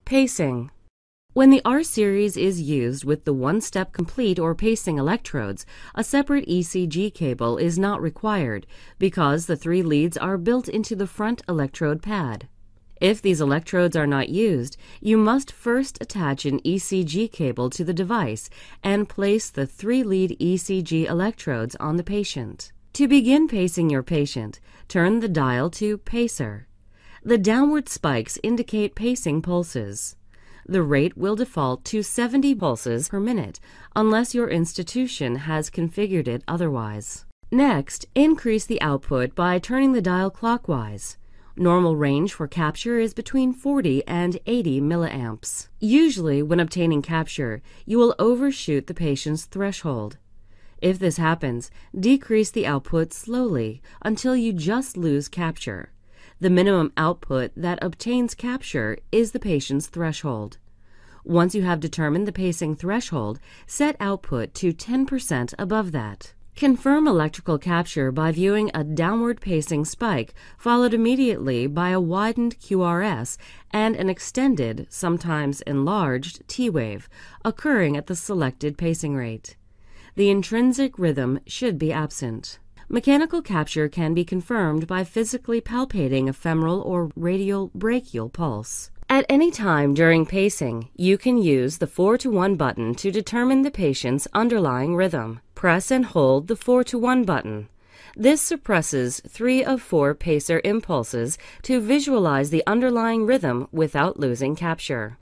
Pacing. When the R-Series is used with the one-step complete or pacing electrodes, a separate ECG cable is not required because the 3 leads are built into the front electrode pad. If these electrodes are not used, you must first attach an ECG cable to the device and place the 3-lead ECG electrodes on the patient. To begin pacing your patient, turn the dial to Pacer. The downward spikes indicate pacing pulses. The rate will default to 70 pulses per minute unless your institution has configured it otherwise. Next, increase the output by turning the dial clockwise. Normal range for capture is between 40 and 80 milliamps. Usually, when obtaining capture, you will overshoot the patient's threshold. If this happens, decrease the output slowly until you just lose capture. The minimum output that obtains capture is the patient's threshold. Once you have determined the pacing threshold, set output to 10% above that. Confirm electrical capture by viewing a downward pacing spike followed immediately by a widened QRS and an extended, sometimes enlarged, T wave occurring at the selected pacing rate. The intrinsic rhythm should be absent. Mechanical capture can be confirmed by physically palpating a femoral or radial brachial pulse. At any time during pacing, you can use the 4-to-1 button to determine the patient's underlying rhythm. Press and hold the 4-to-1 button. This suppresses 3 of 4 pacer impulses to visualize the underlying rhythm without losing capture.